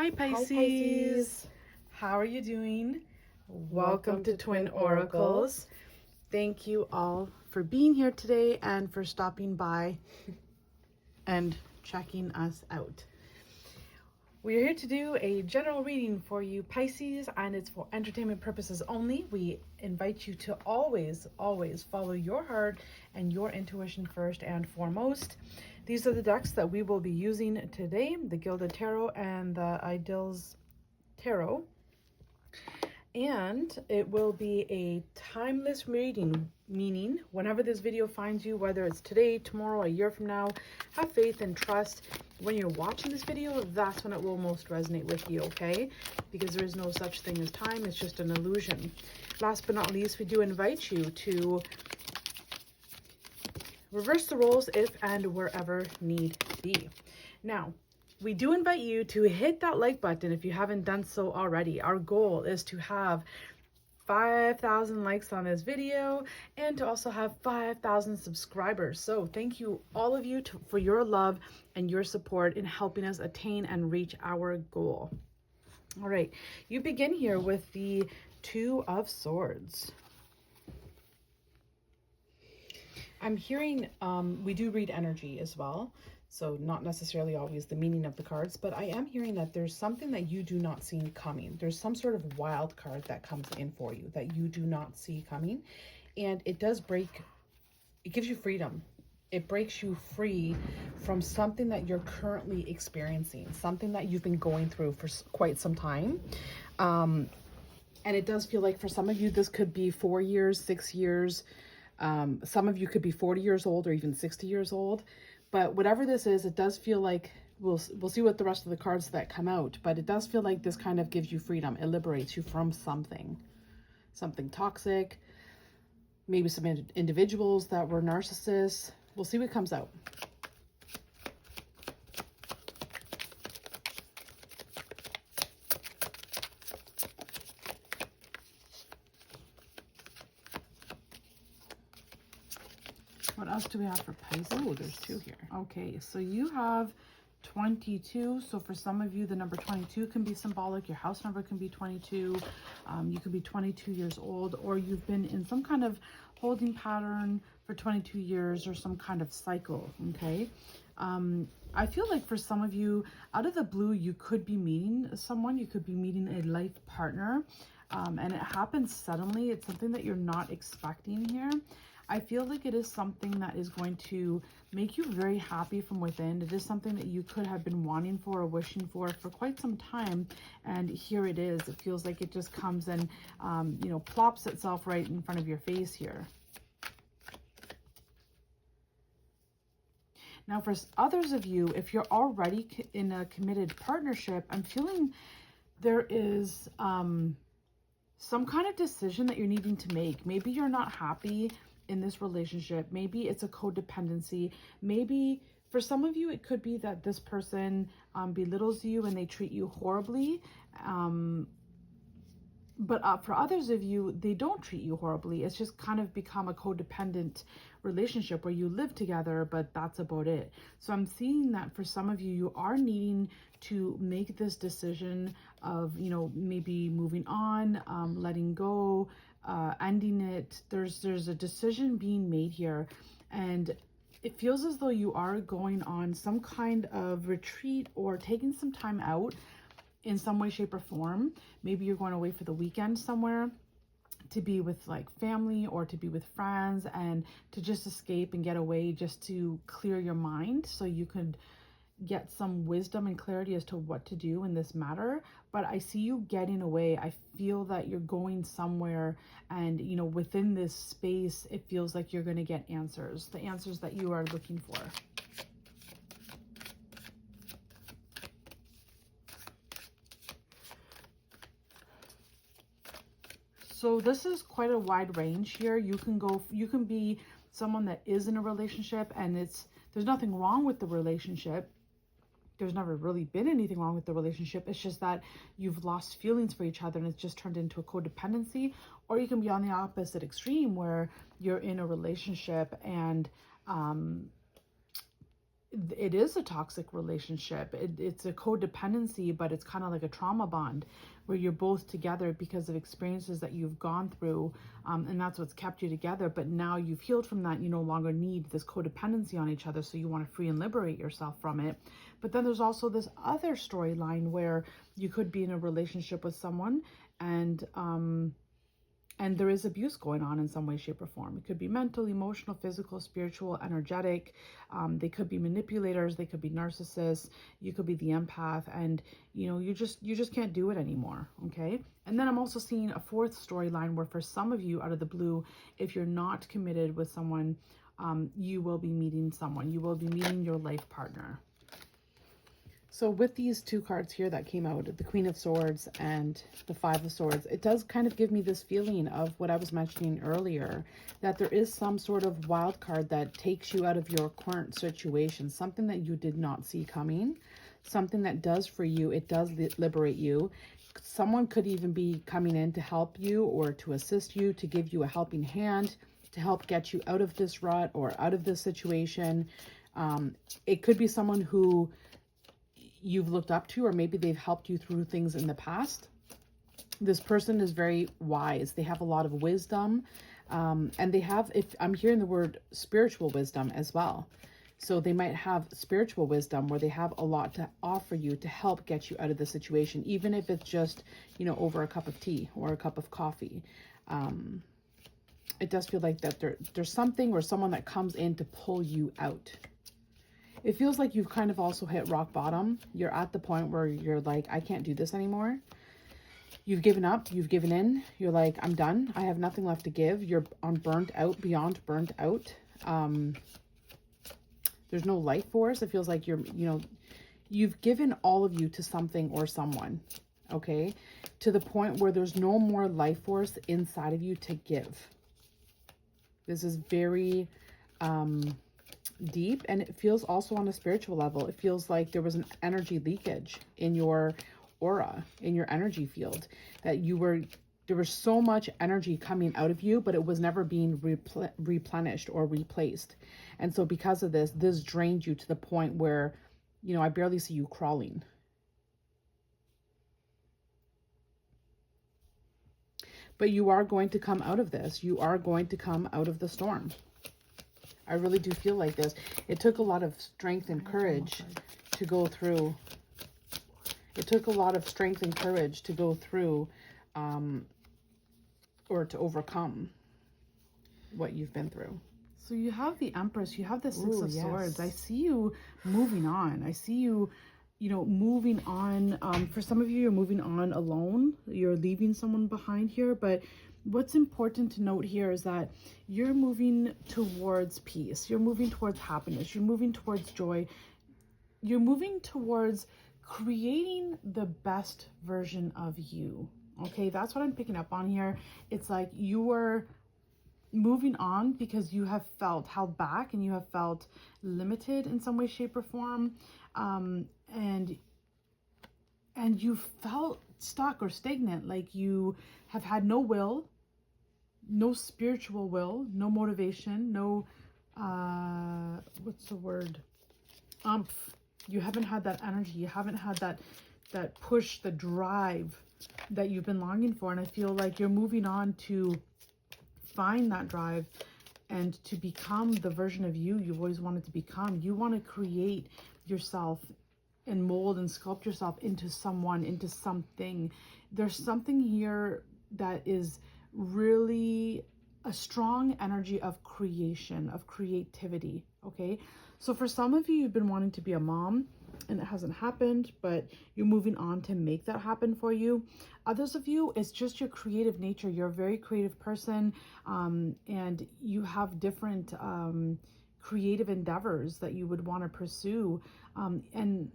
Hi Pisces. How are you doing? Welcome to Twin Oracles. Thank you all for being here today and for stopping by and checking us out. We are here to do a general reading for you Pisces, and it's for entertainment purposes only. We invite you to always follow your heart and your intuition first and foremost. These are the decks that we will be using today, the Gilded Tarot and the ILLINTENT Tarot. And it will be a timeless reading, meaning whenever this video finds you, whether it's today, tomorrow, a year from now, have faith and trust. When you're watching this video, that's when it will most resonate with you, okay? Because there is no such thing as time, it's just an illusion. Last but not least, we do invite you to reverse the roles if and wherever need be. Now, we do invite you to hit that like button if you haven't done so already. Our goal is to have 5,000 likes on this video and to also have 5,000 subscribers. So thank you, all of you, for your love and your support in helping us attain and reach our goal. All right, you begin here with the Two of Swords. I'm hearing, we do read energy as well. So not necessarily always the meaning of the cards, but I am hearing that there's something that you do not see coming. There's some sort of wild card that comes in for you that you do not see coming. And it does break, it gives you freedom. It breaks you free from something that you're currently experiencing, something that you've been going through for quite some time. And it does feel like for some of you, this could be 4 years, 6 years. Some of you could be 40 years old or even 60 years old. But whatever this is, it does feel like, we'll see what the rest of the cards that come out, but it does feel like this kind of gives you freedom. It liberates you from something toxic, maybe some individuals that were narcissists. We'll see what comes out. What else do we have for Pisces? Oh, there's two here. Okay, so you have 22. So for some of you, the number 22 can be symbolic. Your house number can be 22. You could be 22 years old, or you've been in some kind of holding pattern for 22 years or some kind of cycle, okay? I feel like for some of you, out of the blue, you could be meeting someone. You could be meeting a life partner, and it happens suddenly. It's something that you're not expecting here. I feel like it is something that is going to make you very happy from within. It is something that you could have been wanting for or wishing for quite some time. And here it is. It feels like it just comes and, you know, plops itself right in front of your face here. Now, for others of you, if you're already in a committed partnership, I'm feeling there is some kind of decision that you're needing to make. Maybe you're not happy in this relationship. Maybe it's a codependency. Maybe for some of you, it could be that this person belittles you and they treat you horribly. But for others of you, they don't treat you horribly. It's just kind of become a codependent relationship where you live together, but that's about it. So I'm seeing that for some of you, you are needing to make this decision of, you know, maybe moving on, letting go, ending it. There's a decision being made here, and it feels as though you are going on some kind of retreat or taking some time out in some way, shape, or form. Maybe you're going away for the weekend somewhere to be with like family or to be with friends and to just escape and get away, just to clear your mind so you could get some wisdom and clarity as to what to do in this matter. But I see you getting away. I feel that you're going somewhere, and you know, within this space, it feels like you're going to get answers, the answers that you are looking for. So this is quite a wide range here. You can be someone that is in a relationship and there's nothing wrong with the relationship. There's never really been anything wrong with the relationship. It's just that you've lost feelings for each other and it's just turned into a codependency. Or you can be on the opposite extreme where you're in a relationship and it is a toxic relationship. It's a codependency, but it's kind of like a trauma bond where you're both together because of experiences that you've gone through, and that's what's kept you together. But now you've healed from that. You no longer need this codependency on each other, so you want to free and liberate yourself from it. But then there's also this other storyline where you could be in a relationship with someone and there is abuse going on in some way, shape, or form. It could be mental, emotional, physical, spiritual, energetic. They could be manipulators. They could be narcissists. You could be the empath, and you just can't do it anymore. Okay. And then I'm also seeing a fourth storyline where, for some of you, out of the blue, if you're not committed with someone, you will be meeting someone. You will be meeting your life partner. So with these two cards here that came out, the Queen of Swords and the Five of Swords, it does kind of give me this feeling of what I was mentioning earlier, that there is some sort of wild card that takes you out of your current situation, something that you did not see coming, something that does for you, it does liberate you. Someone could even be coming in to help you or to assist you, to give you a helping hand, to help get you out of this rut or out of this situation. It could be someone who you've looked up to, or maybe they've helped you through things in the past. This person is very wise. They have a lot of wisdom, and they have, if I'm hearing the word spiritual wisdom as well. So they might have spiritual wisdom where they have a lot to offer you to help get you out of the situation, even if it's just, over a cup of tea or a cup of coffee. It does feel like that there's something or someone that comes in to pull you out. It feels like you've kind of also hit rock bottom. You're at the point where you're like, I can't do this anymore. You've given up. You've given in. You're like, I'm done. I have nothing left to give. You're on burnt out, beyond burnt out. There's no life force. It feels like you've given all of you to something or someone, okay? To the point where there's no more life force inside of you to give. This is very deep, and it feels also on a spiritual level. It feels like there was an energy leakage in your aura, in your energy field, that there was so much energy coming out of you, but it was never being replenished or replaced. And so because of this drained you to the point where, I barely see you crawling. But you are going to come out of this. You are going to come out of the storm. I really do feel like this. It took a lot of strength and courage to go through. It took a lot of strength and courage to go through or to overcome what you've been through. So you have the Empress, you have the Six of Swords. I see you moving on. I see you, moving on. For some of you, you're moving on alone. You're leaving someone behind here, but what's important to note here is that you're moving towards peace. You're moving towards happiness. You're moving towards joy. You're moving towards creating the best version of you. Okay, that's what I'm picking up on here. It's like you were moving on because you have felt held back and you have felt limited in some way, shape, or form. And you felt stuck or stagnant, like you have had no will, no spiritual will, no motivation, no, what's the word? You haven't had that energy. You haven't had that push, the drive that you've been longing for. And I feel like you're moving on to find that drive and to become the version of you you've always wanted to become. You want to create yourself and mold and sculpt yourself into someone, into something. There's something here that is really a strong energy of creation, of creativity, okay? So for some of you, you've been wanting to be a mom and it hasn't happened, but you're moving on to make that happen for you. Others of you, it's just your creative nature. You're a very creative person, and you have different creative endeavors that you would want to pursue. And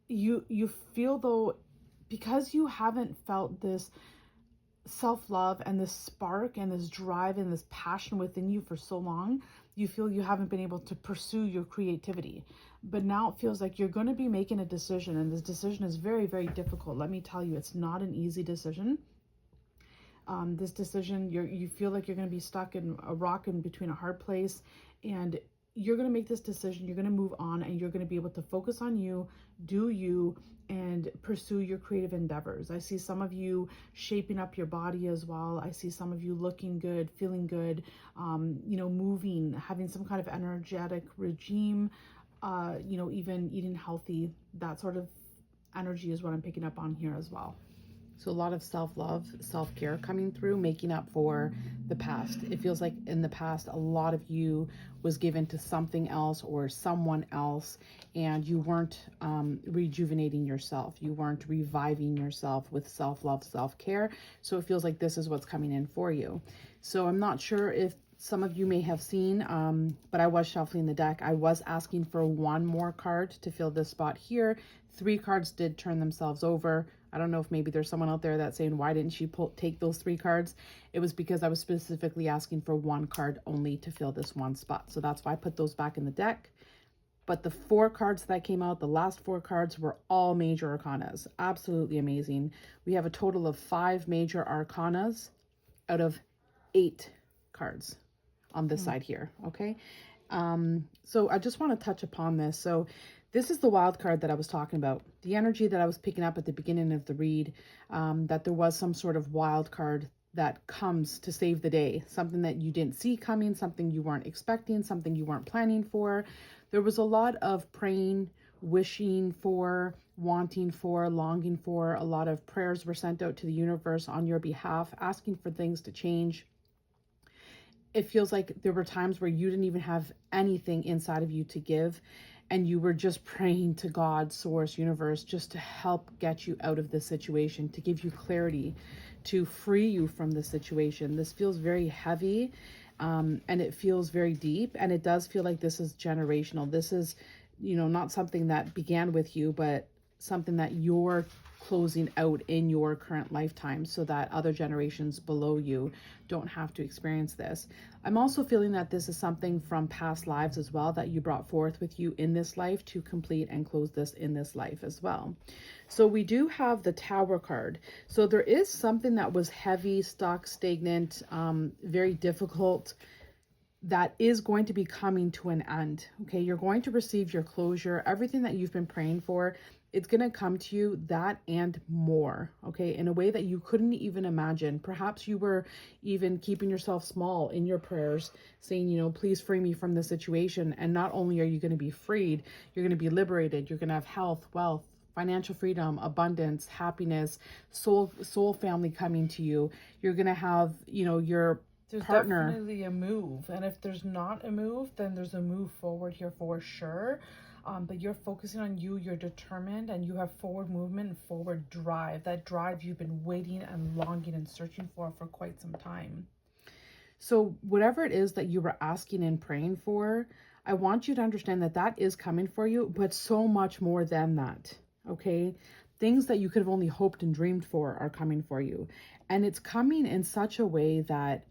you feel, though, because you haven't felt this self-love and this spark and this drive and this passion within you for so long, you feel you haven't been able to pursue your creativity. But now it feels like you're going to be making a decision, and this decision is very, very difficult. Let me tell you, it's not an easy decision. This decision, you feel like you're going to be stuck in a rock in between a hard place, and you're going to make this decision, you're going to move on, and you're going to be able to focus on you, do you, and pursue your creative endeavors. I see some of you shaping up your body as well. I see some of you looking good, feeling good, moving, having some kind of energetic regime, even eating healthy. That sort of energy is what I'm picking up on here as well. So a lot of self-love, self-care coming through, making up for the past. It feels like in the past, a lot of you was given to something else or someone else, and you weren't rejuvenating yourself. You weren't reviving yourself with self-love, self-care. So it feels like this is what's coming in for you. So I'm not sure if some of you may have seen, but I was shuffling the deck. I was asking for one more card to fill this spot here. 3 cards did turn themselves over. I don't know if maybe there's someone out there that's saying, why didn't she take those 3 cards? It was because I was specifically asking for 1 card only to fill this one spot. So that's why I put those back in the deck. But the 4 cards that came out, the last 4 cards were all major arcanas. Absolutely amazing. We have a total of 5 major arcanas out of 8 cards on this side here. Okay. So I just want to touch upon this. So this is the wild card that I was talking about. The energy that I was picking up at the beginning of the read, that there was some sort of wild card that comes to save the day. Something that you didn't see coming, something you weren't expecting, something you weren't planning for. There was a lot of praying, wishing for, wanting for, longing for. A lot of prayers were sent out to the universe on your behalf, asking for things to change. It feels like there were times where you didn't even have anything inside of you to give, and you were just praying to God, source, universe, just to help get you out of this situation, to give you clarity, to free you from the situation. This feels very heavy, and it feels very deep, and it does feel like this is generational. This is, not something that began with you, but something that you're closing out in your current lifetime so that other generations below you don't have to experience this. I'm also feeling that this is something from past lives as well that you brought forth with you in this life to complete and close this in this life as well. So we do have the Tower card. So there is something that was heavy, stuck, stagnant, very difficult, that is going to be coming to an end. Okay, you're going to receive your closure. Everything that you've been praying for, it's going to come to you, that and more, okay, in a way that you couldn't even imagine. Perhaps you were even keeping yourself small in your prayers, saying, please free me from this situation. And not only are you going to be freed, you're going to be liberated. You're going to have health, wealth, financial freedom, abundance, happiness, soul family coming to you. You're going to have, your there's partner. Definitely a move. And if there's not a move, then there's a move forward here for sure. But you're focusing on you, you're determined, and you have forward movement and forward drive. That drive you've been waiting and longing and searching for quite some time. So whatever it is that you were asking and praying for, I want you to understand that that is coming for you, but so much more than that, okay? Things that you could have only hoped and dreamed for are coming for you. And it's coming in such a way that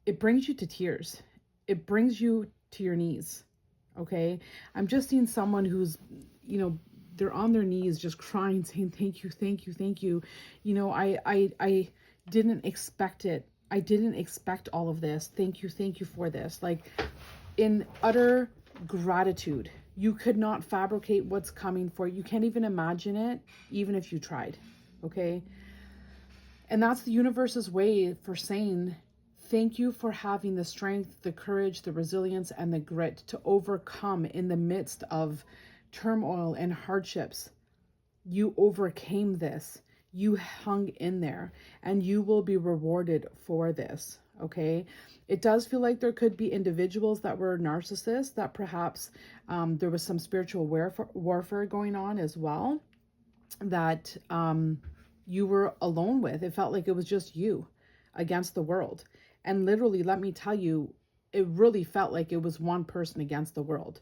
it brings you to tears. It brings you to your knees. Okay, I'm just seeing someone who's, they're on their knees just crying, saying, thank you, thank you, thank you. I didn't expect it. I didn't expect all of this. Thank you for this. Like, in utter gratitude. You could not fabricate what's coming for you. You can't even imagine it, even if you tried. Okay, and that's the universe's way for saying, thank you for having the strength, the courage, the resilience, and the grit to overcome in the midst of turmoil and hardships. You overcame this. You hung in there, and you will be rewarded for this, okay? It does feel like there could be individuals that were narcissists, that perhaps there was some spiritual warfare going on as well, that you were alone with. It felt like it was just you against the world. And literally, let me tell you, it really felt like it was one person against the world.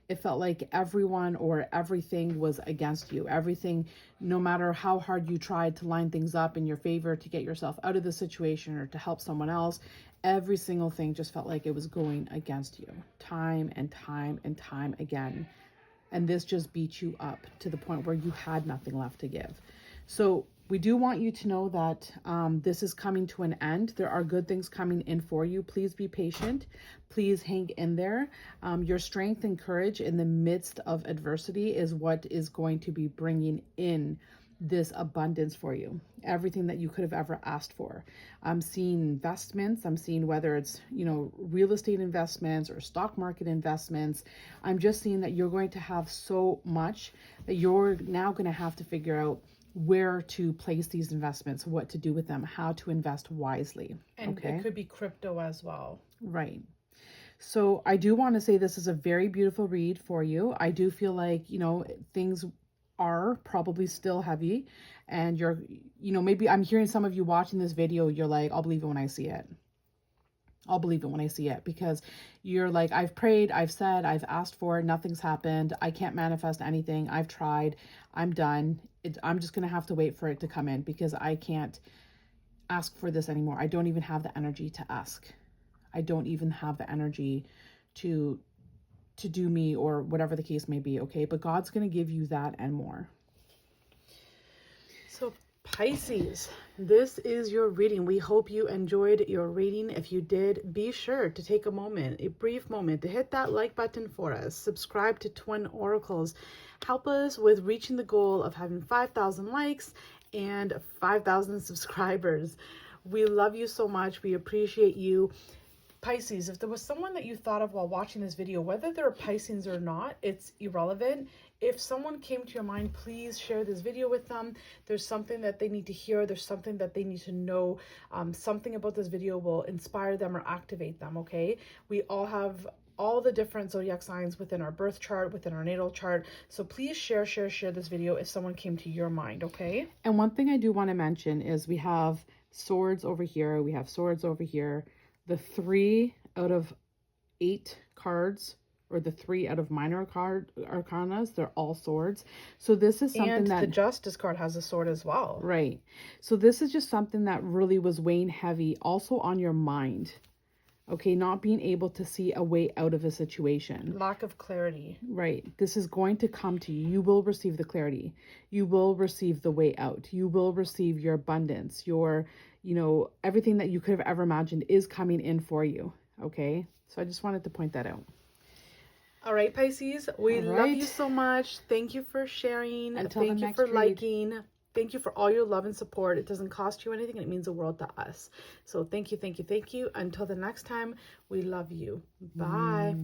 It felt like everyone or everything was against you. Everything, no matter how hard you tried to line things up in your favor to get yourself out of the situation or to help someone else, every single thing just felt like it was going against you time and time and time again. And this just beat you up to the point where you had nothing left to give. So We do want you to know that this is coming to an end. There are good things coming in for you. Please be patient. Please hang in there. Your strength and courage in the midst of adversity is what is going to be bringing in this abundance for you. Everything that you could have ever asked for. I'm seeing investments. I'm seeing whether it's, you know, real estate investments or stock market investments. I'm just seeing that you're going to have so much that you're now going to have to figure out where to place these investments, what to do with them, how to invest wisely. And okay? It could be crypto as well. Right. So I do want to say this is a very beautiful read for you. I do feel like, you know, things are probably still heavy, and you're, you know, maybe I'm hearing some of you watching this video, you're like, I'll believe it when I see it. I'll believe it when I see it, because you're like, I've prayed, I've said, I've asked for it, nothing's happened. I can't manifest anything. I've tried. I'm done. I'm just going to have to wait for it to come in, because I can't ask for this anymore. I don't even have the energy to ask. I don't even have the energy to do me, or whatever the case may be. Okay. But God's going to give you that and more. So Pisces, this is your reading. We hope you enjoyed your reading. If you did, be sure to take a moment, a brief moment, to hit that like button for us. Subscribe to Twin Oracles. Help us with reaching the goal of having 5,000 likes and 5,000 subscribers. We love you so much. We appreciate you. Pisces, if there was someone that you thought of while watching this video, whether they're Pisces or not, it's irrelevant. If someone came to your mind, please share this video with them. There's something that they need to hear. There's something that they need to know. Something about this video will inspire them or activate them, okay? We all have all the different zodiac signs within our birth chart, within our natal chart. So please share this video if someone came to your mind, okay? And one thing I do want to mention is we have swords over here. We have swords over here. The 3 out of 8 cards, or the 3 out of minor arcanas, they're all swords. So this is something and that the Justice card has a sword as well. Right. So this is just something that really was weighing heavy also on your mind. Okay, not being able to see a way out of a situation. Lack of clarity. Right. This is going to come to you. You will receive the clarity. You will receive the way out. You will receive your abundance. Your, you know, everything that you could have ever imagined is coming in for you. Okay. So I just wanted to point that out. All right, Pisces. We love you so much. Thank you for sharing. Thank you for liking. Thank you for all your love and support. It doesn't cost you anything, and it means the world to us. So thank you, thank you, thank you. Until the next time, we love you. Bye.